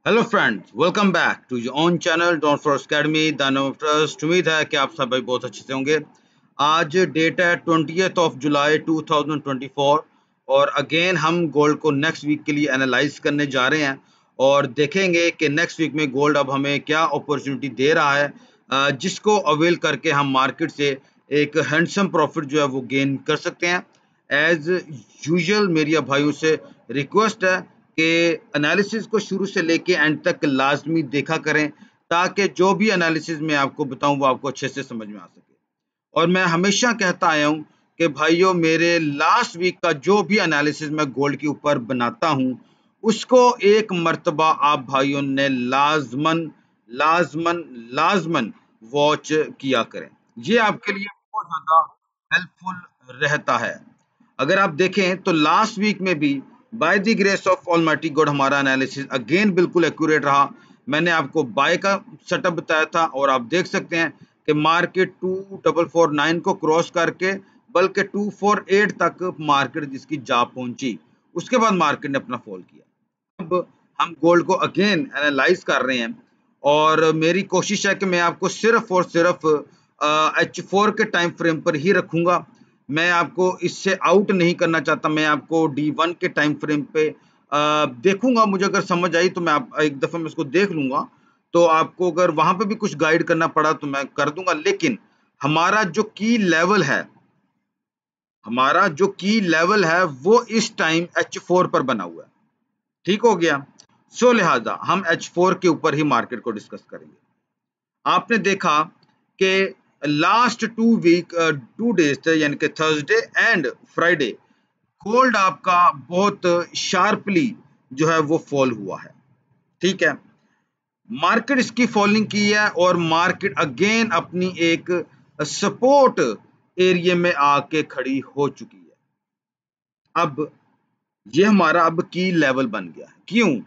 Hello friends, welcome back to your own channel Don for academy the name of trust. उम्मीद है कि आप सब भाई बहुत अच्छे से होंगे। आज डेट है 20th ऑफ जुलाई 2024 और अगेन हम गोल्ड को नेक्स्ट वीक के लिए एनालाइज करने जा रहे हैं और देखेंगे कि नेक्स्ट वीक में गोल्ड अब हमें क्या अपॉर्चुनिटी दे रहा है, जिसको अवेल करके हम मार्केट से एक हैंडसम प्रॉफिट जो है वो गेन कर सकते हैं। एज यूजुअल मेरी भाइयों से रिक्वेस्ट है कि एनालिसिस को शुरू से लेके एंड तक लाजमी देखा करें, ताकि जो भी एनालिसिस मैं आपको बताऊं वो आपको अच्छे से समझ में आ सके। और मैं हमेशा कहता आया हूं कि भाइयों, मेरे लास्ट वीक का जो भी एनालिसिस मैं गोल्ड के ऊपर बनाता हूं उसको एक मर्तबा आप भाइयों ने लाजमन लाजमन लाजमन वॉच किया करें। ये आपके लिए बहुत ज्यादा हेल्पफुल रहता है। अगर आप देखें तो लास्ट वीक में भी bye the grace of almighty God हमारा एनालिसिस अगेन बिल्कुल एक्यूरेट रहा। मैंने आपको बाय का सेटअप बताया था और आप देख सकते हैं कि मार्केट 2449 को क्रॉस करके बल्कि 248 तक मार्केट जिसकी जा पहुंची, उसके बाद मार्केट ने अपना फॉल किया। अब हम गोल्ड को अगेन एनालाइज कर रहे हैं और मेरी कोशिश है कि मैं आपको सिर्फ और सिर्फ H4 के टाइम फ्रेम पर ही रखूंगा। मैं आपको इससे आउट नहीं करना चाहता। मैं आपको D1 के टाइम फ्रेम पे देखूंगा। मुझे अगर समझ आई तो मैं आप एक दफा मैं इसको देख लूंगा, तो आपको अगर वहां पे भी कुछ गाइड करना पड़ा तो मैं कर दूंगा। लेकिन हमारा जो की लेवल है हमारा जो की लेवल है वो इस टाइम H4 पर बना हुआ है। ठीक हो गया। सो लिहाजा हम H4 के ऊपर ही मार्केट को डिस्कस करेंगे। आपने देखा कि लास्ट 2 डेज थे, यानी कि थर्सडे एंड फ्राइडे, गोल्ड आपका बहुत शार्पली जो है वो फॉल हुआ है। ठीक है, मार्केट इसकी फॉलिंग की है और मार्केट अगेन अपनी एक सपोर्ट एरिया में आके खड़ी हो चुकी है। अब ये हमारा अब की लेवल बन गया है। क्यों?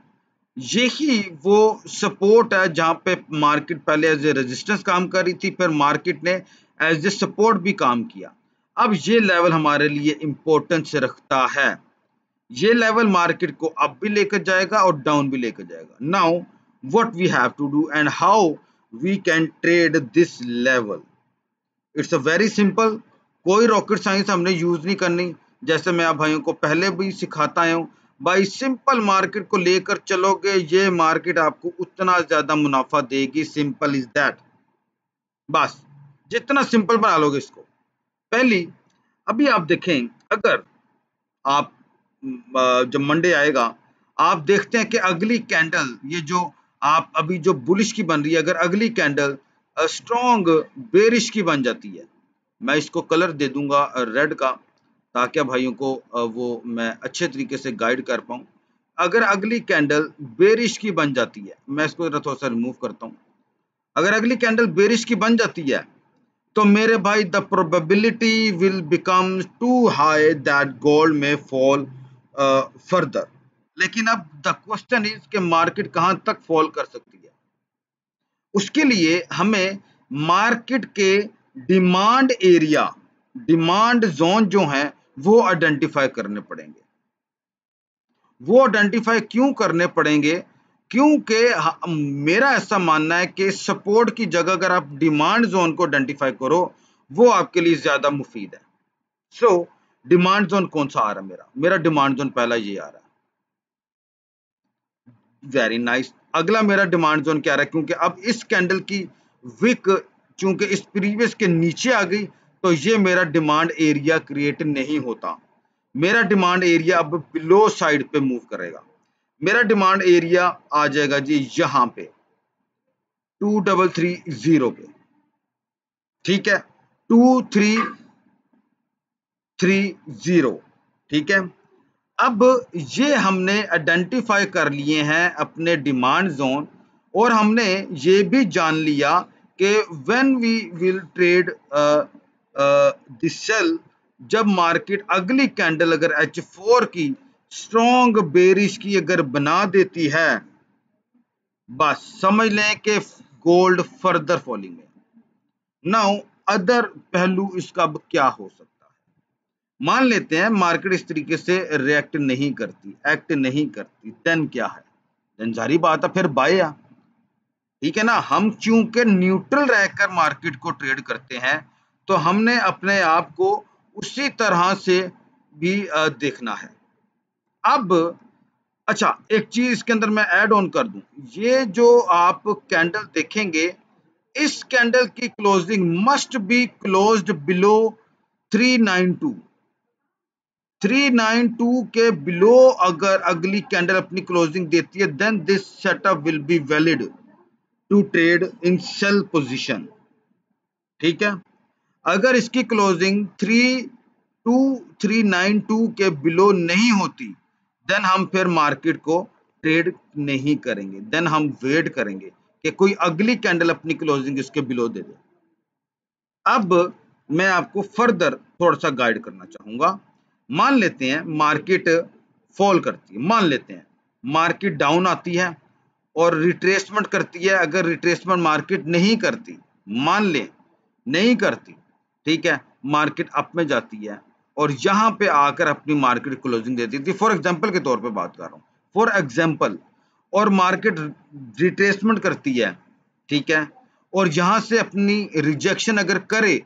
यही वो सपोर्ट है जहां पे मार्केट पहले एज ए रेजिस्टेंस काम कर रही थी, फिर मार्केट ने एज ए सपोर्ट भी काम किया। अब ये लेवल हमारे लिए इंपॉर्टेंस रखता है। ये लेवल मार्केट को अप भी लेकर जाएगा और डाउन भी लेकर जाएगा। Now what we have to do and how we can trade this level, it's a very simple. कोई रॉकेट साइंस हमने यूज नहीं करनी। जैसे मैं आप भाइयों को पहले भी सिखाता आया हूं, भाई सिंपल मार्केट को लेकर चलोगे, ये मार्केट आपको उतना ज्यादा मुनाफा देगी। Simple is that. बस जितना सिंपल बना लोगे इसको। पहली, अभी आप देखें, अगर आप जब मंडे आएगा, आप देखते हैं कि अगली कैंडल, ये जो आप अभी जो बुलिश की बन रही है, अगर अगली कैंडल स्ट्रॉन्ग बेरिश की बन जाती है, मैं इसको कलर दे दूंगा रेड का, ताकि भाइयों को वो मैं अच्छे तरीके से गाइड कर पाऊं। अगर अगली कैंडल बेरिश की बन जाती है, मैं इसको थोड़ा सा रिमूव करता हूं। अगर अगली कैंडल बेरिश की बन जाती है तो मेरे भाई the probability will become too high that gold में फॉल फर्दर। लेकिन अब द क्वेश्चन इज कि मार्केट कहां तक फॉल कर सकती है। उसके लिए हमें मार्केट के डिमांड एरिया, डिमांड जोन जो है वो आइडेंटिफाई करने पड़ेंगे। वो आइडेंटिफाई क्यों करने पड़ेंगे? क्योंकि मेरा ऐसा मानना है कि सपोर्ट की जगह अगर आप डिमांड जोन को आइडेंटिफाई करो, वो आपके लिए ज्यादा मुफीद है। सो डिमांड जोन कौन सा आ रहा है? मेरा डिमांड जोन पहला ये आ रहा है। Very nice. अगला मेरा डिमांड जोन क्या आ रहा है? क्योंकि अब इस कैंडल की विक चूंकि इस प्रीवियस के नीचे आ गई, तो ये मेरा डिमांड एरिया क्रिएट नहीं होता। मेरा डिमांड एरिया अब बिलो साइड पे मूव करेगा। मेरा डिमांड एरिया आ जाएगा जी यहां पे 2330 पे। ठीक है, 2330। ठीक है, अब ये हमने आइडेंटिफाई कर लिए हैं अपने डिमांड जोन, और हमने ये भी जान लिया कि when we will trade this sell, जब मार्केट अगली कैंडल अगर H4 की स्ट्रॉन्ग बेरिश की अगर बना देती है, बस समझ लें कि गोल्ड फर्दर फॉलिंग है। नाउ अदर पहलू इसका अब क्या हो सकता है? मान लेते हैं मार्केट इस तरीके से रिएक्ट नहीं करती, एक्ट नहीं करती, देन क्या है? देन जारी बात है फिर बाय है, ठीक है ना। हम चूंकि न्यूट्रल रहकर मार्केट को ट्रेड करते हैं तो हमने अपने आप को उसी तरह से भी देखना है। अब अच्छा, एक चीज इसके अंदर मैं ऐड ऑन कर दूं, ये जो आप कैंडल देखेंगे, इस कैंडल की closing must be closed below 392। 392 के बिलो अगर अगली कैंडल अपनी क्लोजिंग देती है then this setup will be valid to trade in sell position, ठीक है। अगर इसकी क्लोजिंग 32392 के बिलो नहीं होती देन हम फिर मार्केट को ट्रेड नहीं करेंगे, देन हम वेट करेंगे कि कोई अगली कैंडल अपनी क्लोजिंग इसके बिलो दे दे। अब मैं आपको फर्दर थोड़ा सा गाइड करना चाहूंगा। मान लेते हैं मार्केट फॉल करती है, मान लेते हैं मार्केट डाउन आती है और रिट्रेसमेंट करती है। अगर रिट्रेसमेंट मार्केट नहीं करती, मान लें नहीं करती, ठीक है, मार्केट अप में जाती है और यहां पे आकर अपनी मार्केट क्लोजिंग देती थी, फॉर एग्जांपल के तौर पे बात कर रहा हूं, फॉर एग्जांपल, और मार्केट रिट्रेसमेंट करती है, ठीक है, और यहां से अपनी रिजेक्शन अगर करे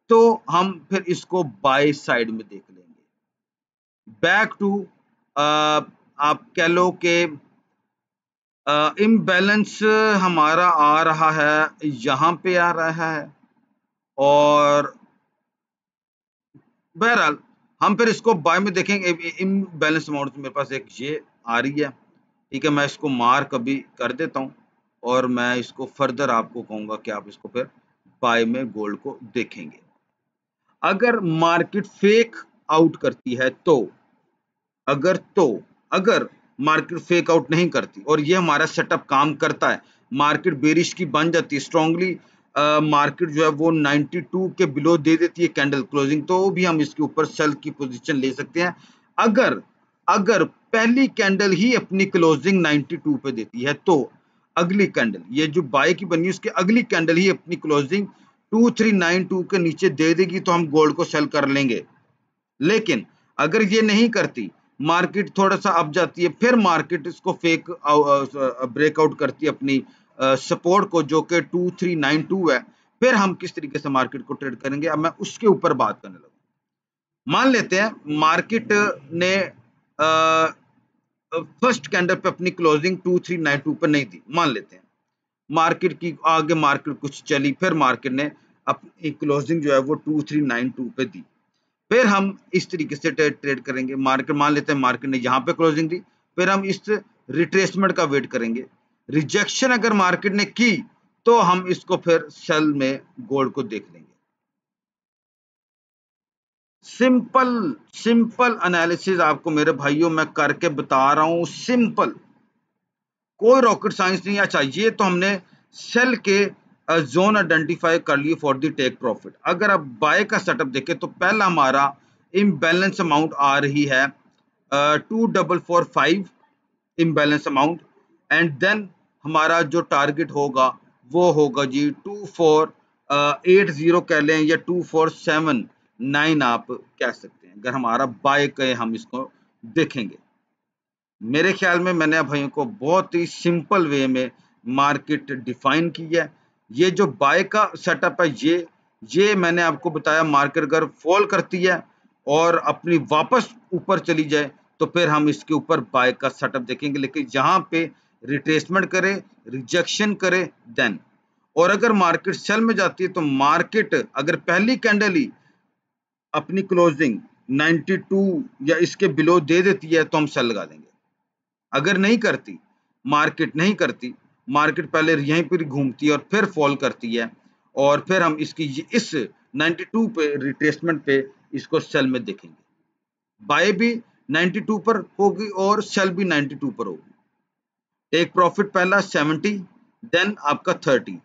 तो हम फिर इसको बाय साइड में देख लेंगे। बैक टू आप कह लो कि इम्बैलेंस हमारा आ रहा है, यहां पे आ रहा है, और बहरहाल हम फिर इसको बाय में देखेंगे। इम्बैलेंस अमाउंट मेरे पास एक ये आ रही है, ठीक है, मैं इसको मार्क अभी कर देता हूं और मैं इसको फर्दर आपको कहूंगा कि आप इसको फिर बाय में गोल्ड को देखेंगे। अगर मार्केट फेक आउट करती है तो अगर मार्केट फेक आउट नहीं करती और ये हमारा सेटअप काम करता है, मार्केट बेरिश की बन जाती है स्ट्रांगली, मार्केट जो है वो 92 के बिलो दे देती है कैंडल क्लोजिंग, तो भी हम इसके ऊपर सेल की पोजीशन ले सकते हैं। अगर अगर पहली कैंडल ही अपनी क्लोजिंग 92 पे देती है तो अगली कैंडल, ये जो बाय की बनी है उसकी अगली कैंडल ही अपनी क्लोजिंग 2392 के नीचे दे देगी तो हम गोल्ड को सेल कर लेंगे। लेकिन अगर ये नहीं करती, मार्केट थोड़ा सा अप जाती है, फिर मार्केट इसको फेक ब्रेकआउट करती है अपनी सपोर्ट को जो कि 2392 है, फिर हम किस तरीके से मार्केट को ट्रेड करेंगे, अब मैं उसके ऊपर बात करने लगा। मान लेते हैं मार्केट ने फर्स्ट कैंडल पे अपनी क्लोजिंग 2392 पर नहीं दी, मान लेते हैं मार्केट की आगे मार्केट कुछ चली, फिर मार्केट ने अपनी क्लोजिंग जो है वो 2392 पे दी, फिर हम इस तरीके से ट्रेड करेंगे। मार्केट मान लेते हैं मार्केट ने यहां पे क्लोजिंग दी, फिर हम इस रिट्रेसमेंट का वेट करेंगे। रिजेक्शन अगर मार्केट ने की तो हम इसको फिर सेल में गोल्ड को देख लेंगे। सिंपल सिंपल एनालिसिस आपको मेरे भाइयों मैं करके बता रहा हूं, सिंपल, कोई रॉकेट साइंस नहीं। अच्छा, ये तो हमने सेल के जोन आइडेंटिफाई कर लिए फॉर द टेक प्रॉफिट। अगर आप बाय का सेटअप देखें तो पहला हमारा इम्बैलेंस अमाउंट आ रही है 2445 इम्बैलेंस अमाउंट, एंड देन हमारा जो टारगेट होगा वो होगा जी 2480 कह लें या 2479 आप कह सकते हैं। अगर हमारा बाय के हम इसको देखेंगे, मेरे ख्याल में मैंने भाइयों को बहुत ही सिंपल वे में मार्केट डिफाइन की है। ये जो बाय का सेटअप है, ये मैंने आपको बताया, मार्केट अगर फॉल करती है और अपनी वापस ऊपर चली जाए तो फिर हम इसके ऊपर बाय का सेटअप देखेंगे। लेकिन जहां पे रिट्रेसमेंट करे, रिजेक्शन करे देन, और अगर मार्केट सेल में जाती है तो मार्केट अगर पहली कैंडल ही अपनी क्लोजिंग 92 या इसके बिलो दे देती है तो हम सेल लगा देंगे। अगर नहीं करती, मार्केट नहीं करती, मार्केट पहले यहीं पर घूमती है और फिर फॉल करती है और फिर हम इसकी इस 92 पे रिट्रेसमेंट पे इसको सेल में देखेंगे। बाय भी 92 पर होगी और सेल भी 92 पर होगी। टेक प्रॉफिट पहला 70, देन आपका 30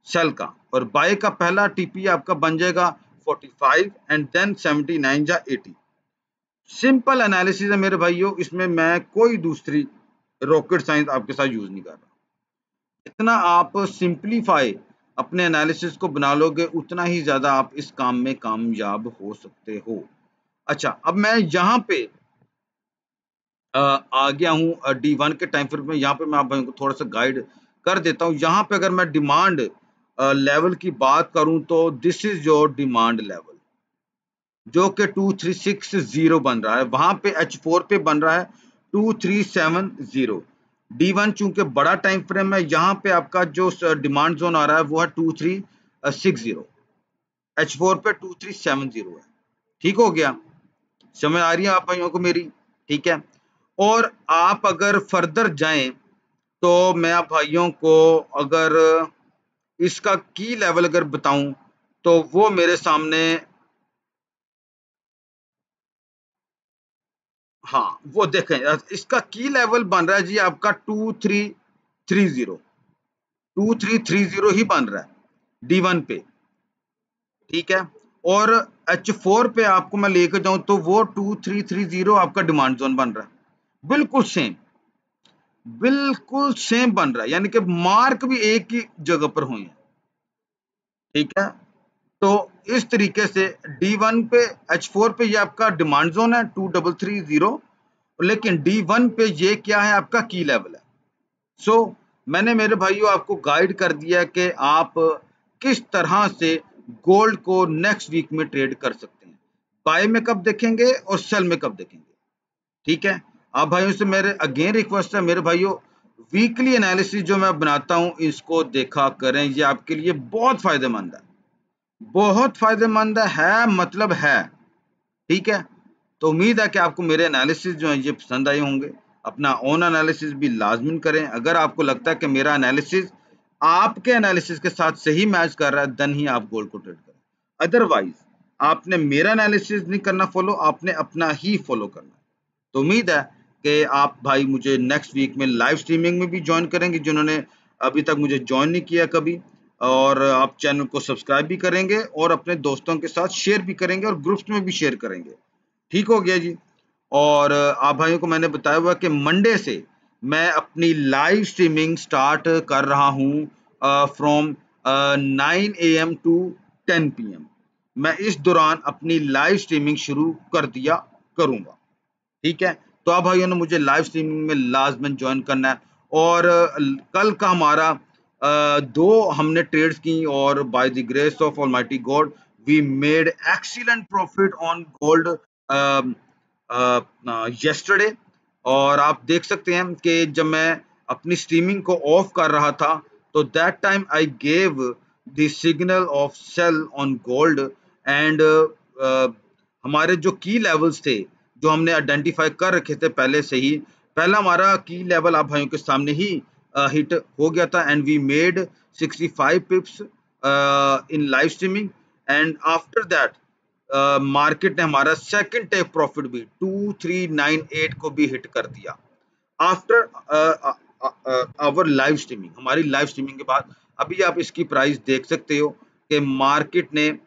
सेल का, और बाय का पहला टीपी आपका बन जाएगा 45 एंड देन 79 या 80। सिंपल एनालिसिस है मेरे भाइयों, इसमें मैं कोई दूसरी रॉकेट साइंस आपके साथ यूज नहीं कर रहा। जितना आप सिंपलीफाई अपने एनालिसिस को बना लोगे उतना ही ज्यादा आप इस काम में कामयाब हो सकते हो। अच्छा, अब मैं यहाँ पे आ गया हूँ D1 के टाइम फ्रेम में। यहाँ पे मैं आप भाइयों को थोड़ा सा गाइड कर देता हूँ। यहाँ पे अगर मैं डिमांड लेवल की बात करूं तो this is your demand level, जो कि 2360 बन रहा है। वहां पे H4 पे बन रहा है 2370। D1 चूंकि बड़ा टाइम फ्रेम है, यहाँ पे आपका जो डिमांड जोन आ रहा है वो है 2360। H4 पे 2370 है। ठीक हो गया, समझ आ रही है आप भाइयों को मेरी? ठीक है। और आप अगर फर्दर जाएं तो मैं आप भाइयों को अगर इसका की लेवल अगर बताऊं तो वो मेरे सामने, हाँ वो देखें, इसका की लेवल बन रहा है जी आपका 2330। 2330 ही बन रहा है D1 पे। ठीक है। और H4 पे आपको मैं लेकर जाऊं तो वो 2330 आपका डिमांड जोन बन रहा है। बिल्कुल सेम, बिल्कुल सेम बन रहा है, यानी कि मार्क भी एक ही जगह पर हुए हैं। ठीक है। तो इस तरीके से D1 पे, H4 पे ये आपका डिमांड जोन है 2330, लेकिन D1 पे ये क्या है, आपका की लेवल है। सो मैंने मेरे भाइयों आपको गाइड कर दिया कि आप किस तरह से गोल्ड को नेक्स्ट वीक में ट्रेड कर सकते हैं। बाय में कब देखेंगे और सेल में कब देखेंगे। ठीक है। आप भाइयों से मेरे अगेन रिक्वेस्ट है, मेरे भाइयों वीकली एनालिसिस जो मैं बनाता हूं इसको देखा करें, ये आपके लिए बहुत फायदेमंद है, बहुत फायदेमंद है, मतलब है। ठीक है। तो उम्मीद है कि आपको मेरे एनालिसिस जो है ये पसंद आए होंगे। अपना ओन एनालिसिस भी लाजमी करें। अगर आपको लगता है कि मेरा एनालिसिस आपके एनालिसिस के साथ सही मैच कर रहा है, देन ही आप गोल्ड को ट्रेड करें। अदरवाइज आपने मेरा एनालिसिस नहीं करना फॉलो, आपने अपना ही फॉलो करना है। तो उम्मीद है कि आप भाई मुझे नेक्स्ट वीक में लाइव स्ट्रीमिंग में भी ज्वाइन करेंगे, जिन्होंने अभी तक मुझे ज्वाइन नहीं किया कभी। और आप चैनल को सब्सक्राइब भी करेंगे और अपने दोस्तों के साथ शेयर भी करेंगे और ग्रुप्स में भी शेयर करेंगे। ठीक हो गया जी। और आप भाइयों को मैंने बताया हुआ कि मंडे से मैं अपनी लाइव स्ट्रीमिंग स्टार्ट कर रहा हूँ फ्रॉम 9 AM टू 10 PM। मैं इस दौरान अपनी लाइव स्ट्रीमिंग शुरू कर दिया करूंगा। ठीक है। तो आप भाइयों ने मुझे लाइव स्ट्रीमिंग में लाजमन ज्वाइन करना है। और कल का हमारा दो हमने ट्रेड्स की और by the grace of almighty God we made excellent profit on gold yesterday. और आप देख सकते हैं कि जब मैं अपनी स्ट्रीमिंग को ऑफ कर रहा था तो that time I gave the signal of sell on gold. And हमारे जो की लेवल्स थे जो हमने आइडेंटिफाई कर रखे थे पहले से ही, पहला हमारा की लेवल आप भाइयों के सामने ही हिट हो गया था and we made 65 pips in live streaming. And after that market ने हमारा सेकंड टेक प्रॉफिट भी 2398 को भी हिट कर दिया आफ्टर आवर लाइव स्ट्रीमिंग। हमारी लाइव स्ट्रीमिंग के बाद अभी आप इसकी प्राइस देख सकते हो कि मार्केट ने,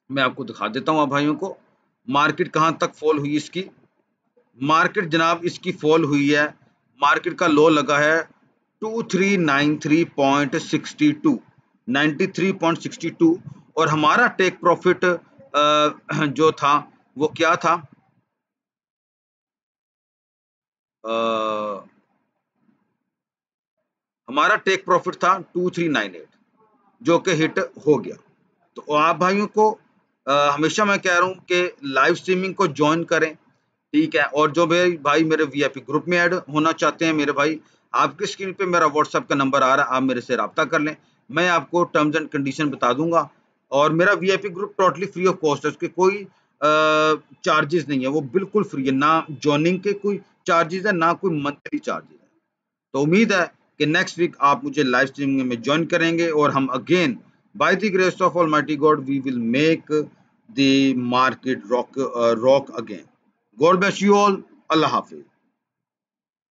मैं आपको दिखा देता हूं आप भाइयों को, मार्केट कहां तक फॉल हुई इसकी। मार्केट जनाब इसकी फॉल हुई है, मार्केट का लो लगा है 2393.62, 93.62। और हमारा टेक प्रॉफिट जो था वो क्या था, अ, हमारा टेक प्रॉफिट था 2398, जो कि हिट हो गया। तो आप भाइयों को हमेशा मैं कह रहा हूं कि लाइव स्ट्रीमिंग को ज्वाइन करें। ठीक है। और जो भाई मेरे वीआईपी ग्रुप में ऐड होना चाहते हैं मेरे भाई, आपकी स्क्रीन पे मेरा व्हाट्सएप का नंबर आ रहा है, आप मेरे से रब्ता कर लें, मैं आपको टर्म्स एंड कंडीशन बता दूंगा। और मेरा VIP group totally free of cost है, उसके कोई चार्जेस नहीं है, वो बिल्कुल फ्री है, ना ज्वाइनिंग के कोई चार्जेस है ना कोई मंथली चार्जेस है। तो उम्मीद है कि नेक्स्ट वीक आप मुझे लाइव स्ट्रीमिंग में ज्वाइन करेंगे और हम again by the grace of almighty God we will make the market rock again. God bless you all. Allah Hafiz.